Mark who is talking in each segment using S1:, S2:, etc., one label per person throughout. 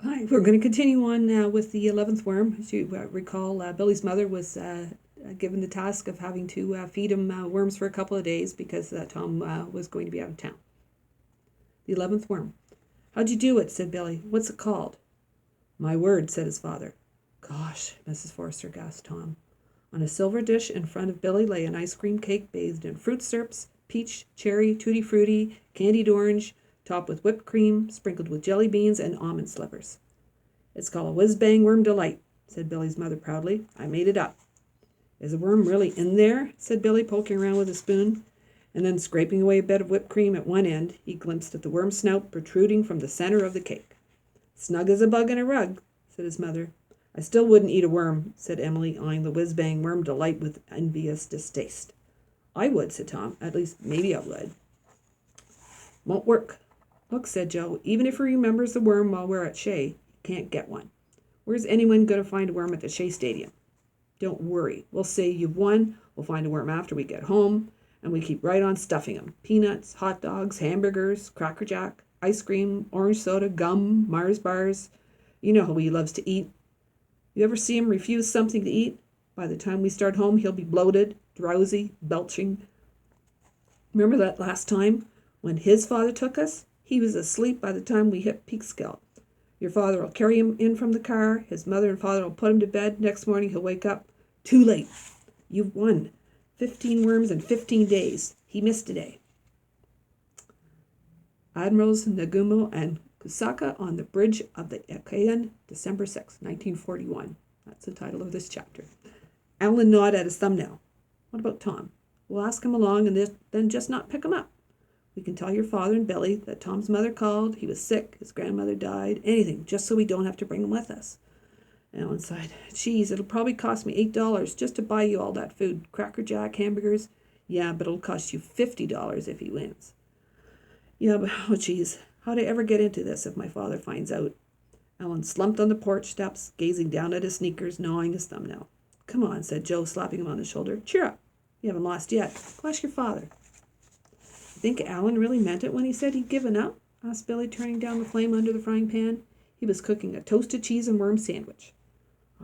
S1: Hi, we're going to continue on with the 11th worm. As you recall, Billy's mother was given the task of having to feed him worms for a couple of days because Tom was going to be out of town. The 11th worm. How'd you do it? Said Billy. What's it called? My word, said his father. Gosh, Mrs. Forster gasped Tom. On a silver dish in front of Billy lay an ice cream cake bathed in fruit syrups, peach, cherry, tutti frutti, candied orange, topped with whipped cream, sprinkled with jelly beans and almond slivers. It's called a whiz-bang worm delight, said Billy's mother proudly. I made it up. Is the worm really in there? Said Billy, poking around with a spoon. And then, scraping away a bit of whipped cream at one end, he glimpsed at the worm's snout protruding from the center of the cake. Snug as a bug in a rug, said his mother. I still wouldn't eat a worm, said Emily, eyeing the whiz-bang worm delight with envious distaste. I would, said Tom. At least maybe I would. Won't work. Look, said Joe, even if he remembers the worm while we're at Shea, he can't get one. Where's anyone going to find a worm at the Shea Stadium? Don't worry. We'll say you've won. We'll find a worm after we get home. And we keep right on stuffing them. Peanuts, hot dogs, hamburgers, Cracker Jack, ice cream, orange soda, gum, Mars bars. You know how he loves to eat. You ever see him refuse something to eat? By the time we start home, he'll be bloated, drowsy, belching. Remember that last time when his father took us? He was asleep by the time we hit Peekskill. Your father will carry him in from the car. His mother and father will put him to bed. Next morning he'll wake up. Too late. You've won. 15 worms in 15 days. He missed a day. Admirals Nagumo and Kusaka on the bridge of the Ikean, December 6, 1941. That's the title of this chapter. Alan gnawed at his thumbnail. What about Tom? We'll ask him along and then just not pick him up. We can tell your father and Billy that Tom's mother called, he was sick, his grandmother died, anything, just so we don't have to bring him with us. Alan sighed. Geez, it'll probably cost me $8 just to buy you all that food. Cracker Jack, hamburgers. Yeah, but it'll cost you $50 if he wins. Yeah, but, oh geez, how'd I ever get into this if my father finds out? Alan slumped on the porch steps, gazing down at his sneakers, gnawing his thumbnail. Come on, said Joe, slapping him on the shoulder. Cheer up. You haven't lost yet. Go ask your father. Think Alan really meant it when he said he'd given up? Asked Billy, turning down the flame under the frying pan. He was cooking a toasted cheese and worm sandwich.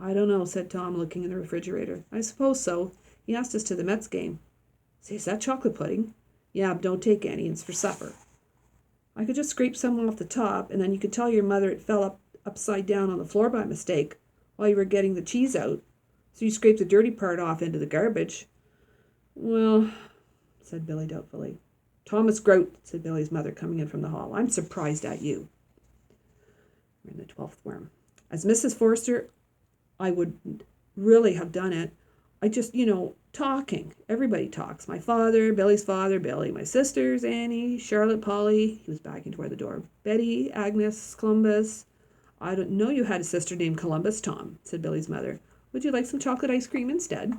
S1: I don't know, said Tom, looking in the refrigerator. I suppose so. He asked us to the Mets game. Say, is that chocolate pudding? Yeah, but don't take any. It's for supper. I could just scrape some off the top, and then you could tell your mother it fell upside down on the floor by mistake while you were getting the cheese out. So you scraped the dirty part off into the garbage. Well, said Billy doubtfully. Thomas Grout, said Billy's mother, coming in from the hall. I'm surprised at you. We're in the 12th worm. As Mrs. Forster, I would really have done it. I just, talking. Everybody talks. My father, Billy's father, Billy, my sisters, Annie, Charlotte, Polly. He was backing toward the door. Betty, Agnes, Columbus. I don't know you had a sister named Columbus, Tom, said Billy's mother. Would you like some chocolate ice cream instead?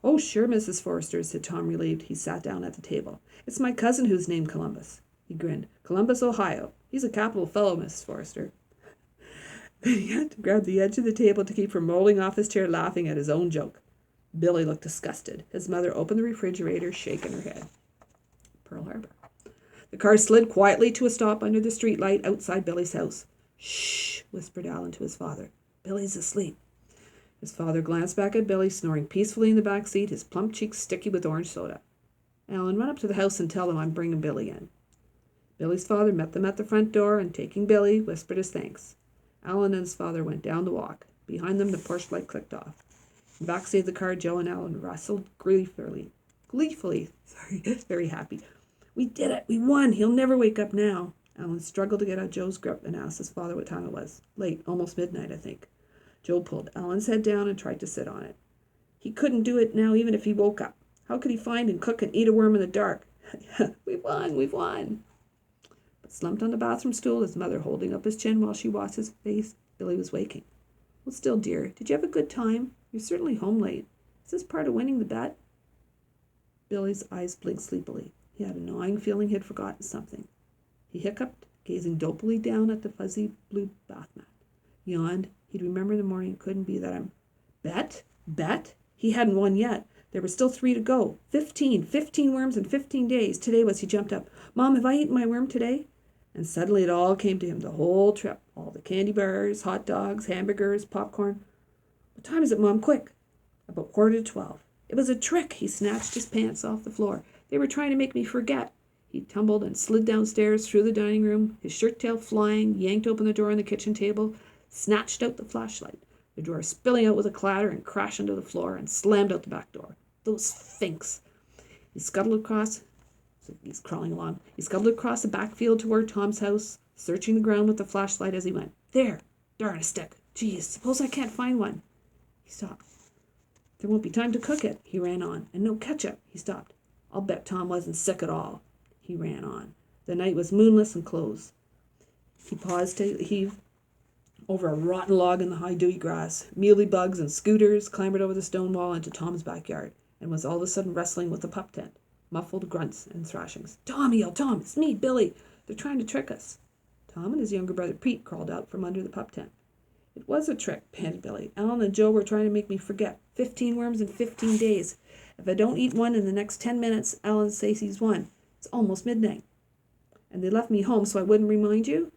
S1: Oh, sure, Mrs. Forster, said Tom, relieved. He sat down at the table. It's my cousin who's named Columbus. He grinned. Columbus, Ohio. He's a capital fellow, Mrs. Forster. Then he had to grab the edge of the table to keep from rolling off his chair laughing at his own joke. Billy looked disgusted. His mother opened the refrigerator, shaking her head. Pearl Harbor. The car slid quietly to a stop under the streetlight outside Billy's house. Shh, whispered Alan to his father. Billy's asleep. His father glanced back at Billy, snoring peacefully in the back seat, his plump cheeks sticky with orange soda. Alan, run up to the house and tell them I'm bringing Billy in. Billy's father met them at the front door and, taking Billy, whispered his thanks. Alan and his father went down the walk. Behind them, the porch light clicked off. In the back seat of the car, Joe and Alan rustled gleefully, very happy. We did it! We won! He'll never wake up now. Alan struggled to get out Joe's grip and asked his father what time it was. Late, almost midnight, I think. Joe pulled Alan's head down and tried to sit on it. He couldn't do it now even if he woke up. How could he find and cook and eat a worm in the dark? We've won. But slumped on the bathroom stool, his mother holding up his chin while she washed his face, Billy was waking. Well, still, dear, did you have a good time? You're certainly home late. Is this part of winning the bet? Billy's eyes blinked sleepily. He had a gnawing feeling he had forgotten something. He hiccuped, gazing dopily down at the fuzzy blue bath mat. Yawned. He'd remember the morning. It couldn't be that I'm... Bet? He hadn't won yet. There were still 3 to go. 15 worms in 15 days. Today was, he jumped up. Mom, have I eaten my worm today? And suddenly it all came to him, the whole trip. All the candy bars, hot dogs, hamburgers, popcorn. What time is it, Mom? Quick. About 11:15. It was a trick. He snatched his pants off the floor. They were trying to make me forget. He tumbled and slid downstairs through the dining room, his shirt tail flying, yanked open the door on the kitchen table, snatched out the flashlight. The drawer spilling out with a clatter and crashed onto the floor and slammed out the back door. Those finks. He scuttled across. He's crawling along. He scuttled across the backfield toward Tom's house, searching the ground with the flashlight as he went. There! Darn a stick! Geez, suppose I can't find one. He stopped. There won't be time to cook it. He ran on. And no ketchup. He stopped. I'll bet Tom wasn't sick at all. He ran on. The night was moonless and closed. He paused to heave over a rotten log in the high dewy grass. Mealy bugs and scooters clambered over the stone wall into Tom's backyard, and was all of a sudden wrestling with the pup tent. Muffled grunts and thrashings. Tom, he yelled. Tom, it's me, Billy. They're trying to trick us. Tom and his younger brother Pete crawled out from under the pup tent. It was a trick, panted Billy. Alan and Joe were trying to make me forget. 15 worms in 15 days. If I don't eat one in the next 10 minutes, Alan says he's won. It's almost midnight. And they left me home so I wouldn't remind you?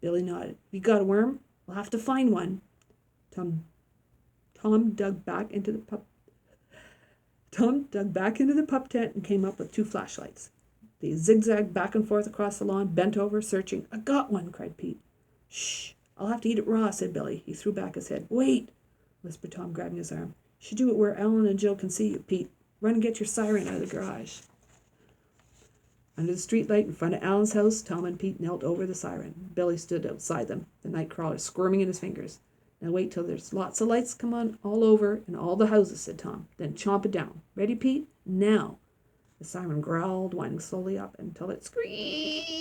S1: Billy nodded. You got a worm? We'll have to find one. Tom dug back into the pup tent and came up with 2 flashlights. They zigzagged back and forth across the lawn, bent over, searching. I got one, cried Pete. Shh, I'll have to eat it raw, said Billy. He threw back his head. Wait, whispered Tom, grabbing his arm. You should do it where Alan and Joe can see you, Pete. Run and get your siren out of the garage. Under the streetlight in front of Alan's house, Tom and Pete knelt over the siren. Billy stood outside them, the night crawler squirming in his fingers. Now wait till there's lots of lights come on all over in all the houses, said Tom. Then chomp it down. Ready, Pete? Now. The siren growled, winding slowly up until it screeched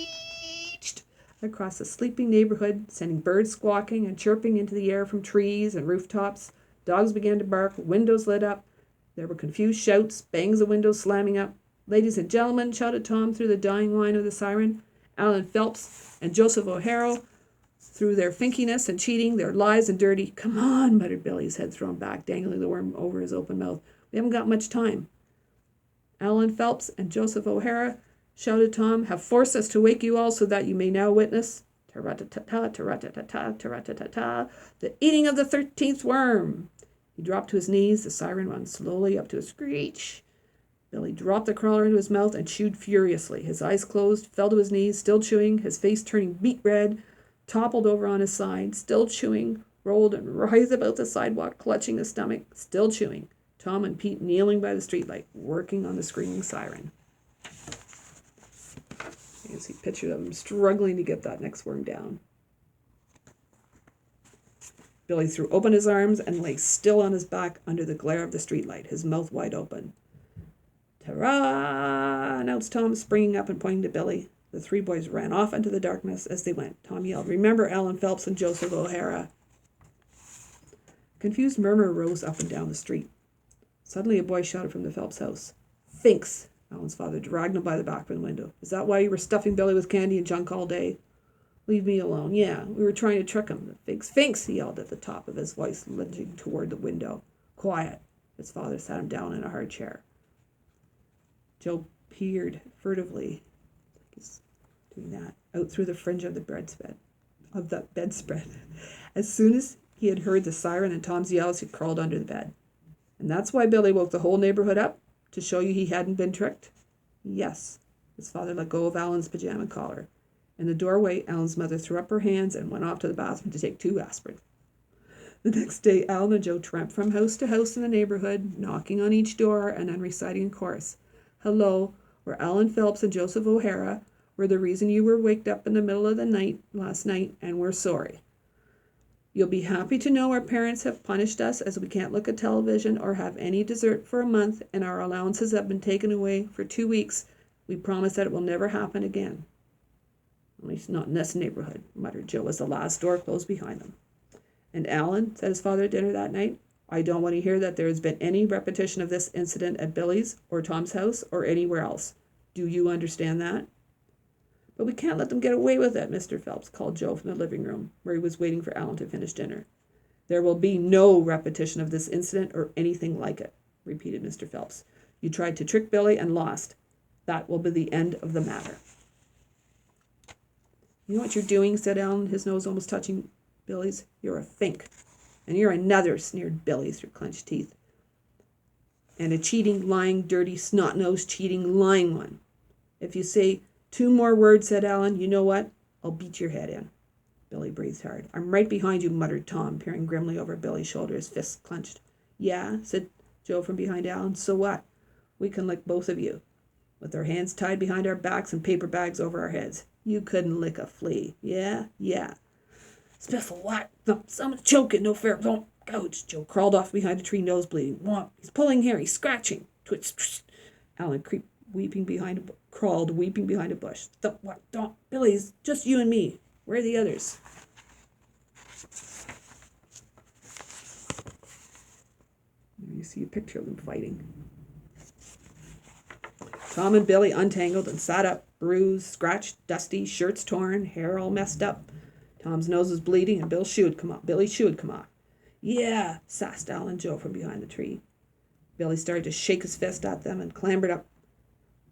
S1: across the sleeping neighborhood, sending birds squawking and chirping into the air from trees and rooftops. Dogs began to bark, windows lit up. There were confused shouts, bangs of windows slamming up. Ladies and gentlemen, shouted Tom through the dying whine of the siren. Alan Phelps and Joseph O'Hara, through their finkiness and cheating, their lies and dirty. Come on, muttered Billy, his head thrown back, dangling the worm over his open mouth. We haven't got much time. Alan Phelps and Joseph O'Hara, shouted Tom, have forced us to wake you all so that you may now witness ta-ra-ta-ta-ta, ta-ra-ta-ta-ta, ta-ra-ta-ta-ta, the eating of the 13th worm. He dropped to his knees, the siren wound slowly up to a screech. Billy dropped the crawler into his mouth and chewed furiously. His eyes closed, fell to his knees, still chewing, his face turning beet red, toppled over on his side, still chewing, rolled and writhed about the sidewalk, clutching his stomach, still chewing. Tom and Pete kneeling by the streetlight, working on the screaming siren. You can see a picture of him struggling to get that next worm down. Billy threw open his arms and lay still on his back under the glare of the streetlight, his mouth wide open. Ta-ra! Announced Tom, springing up and pointing to Billy. The 3 boys ran off into the darkness as they went. Tom yelled, Remember Alan Phelps and Joseph O'Hara. A confused murmur rose up and down the street. Suddenly a boy shouted from the Phelps house. Finks! Alan's father dragged him by the back from the window. Is that why you were stuffing Billy with candy and junk all day? Leave me alone. Yeah, we were trying to trick him. The Finks! Finks! He yelled at the top of his voice, lunging toward the window. Quiet! His father sat him down in a hard chair. Joe peered furtively, like he's doing that, out through the fringe of the bedspread. As soon as he had heard the siren and Tom's yells, he crawled under the bed. And that's why Billy woke the whole neighborhood up? To show you he hadn't been tricked? Yes. His father let go of Alan's pajama collar. In the doorway, Alan's mother threw up her hands and went off to the bathroom to take 2 aspirin. The next day, Alan and Joe tramped from house to house in the neighborhood, knocking on each door and then reciting a chorus. Hello, we're Alan Phelps and Joseph O'Hara. We're the reason you were waked up in the middle of the night last night, and we're sorry. You'll be happy to know our parents have punished us as we can't look at television or have any dessert for a month, and our allowances have been taken away for 2 weeks. We promise that it will never happen again. At least not in this neighborhood, muttered Joe as the last door closed behind them. And Alan, said his father at dinner that night, I don't want to hear that there has been any repetition of this incident at Billy's or Tom's house or anywhere else. Do you understand that? But we can't let them get away with it, Mr. Phelps called Joe from the living room, where he was waiting for Alan to finish dinner. There will be no repetition of this incident or anything like it, repeated Mr. Phelps. You tried to trick Billy and lost. That will be the end of the matter. You know what you're doing, said Alan, his nose almost touching Billy's. You're a fink. And you're another, sneered Billy through clenched teeth. And a cheating, lying, dirty, snot-nosed, cheating, lying one. If you say 2 more words, said Alan, you know what? I'll beat your head in. Billy breathed hard. I'm right behind you, muttered Tom, peering grimly over Billy's shoulder, his fists clenched. Yeah, said Joe from behind Alan. So what? We can lick both of you. With our hands tied behind our backs and paper bags over our heads. You couldn't lick a flea. Yeah? Yeah. Spiffle, what? Someone's choking. No fair. Don't. Ouch. Joe crawled off behind a tree, nose bleeding. Womp. He's pulling hair. He's scratching. Twitch. Alan crawled, weeping behind a bush. What? Don't. Billy, it's just you and me. Where are the others? You see a picture of them fighting. Tom and Billy untangled and sat up, bruised, scratched, dusty, shirts torn, hair all messed up. Tom's nose was bleeding and Billy's shoe had come off. Yeah, sassed Al and Joe from behind the tree. Billy started to shake his fist at them and clambered up,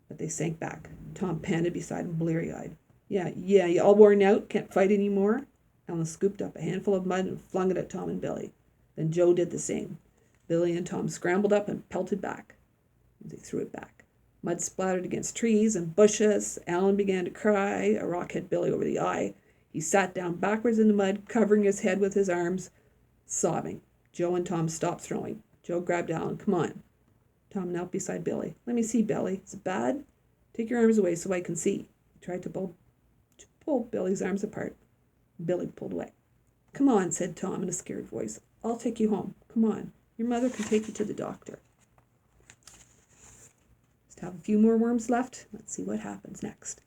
S1: but they sank back. Tom panted beside him, bleary-eyed. Yeah, you all worn out? Can't fight any more? Alan scooped up a handful of mud and flung it at Tom and Billy. Then Joe did the same. Billy and Tom scrambled up and pelted back. They threw it back. Mud splattered against trees and bushes. Alan began to cry. A rock hit Billy over the eye. He sat down backwards in the mud, covering his head with his arms, sobbing. Joe and Tom stopped throwing. Joe grabbed Alan. Come on. Tom knelt beside Billy. Let me see, Billy. Is it bad? Take your arms away so I can see. He tried to pull Billy's arms apart. Billy pulled away. Come on, said Tom in a scared voice. I'll take you home. Come on. Your mother can take you to the doctor. Just have a few more worms left. Let's see what happens next.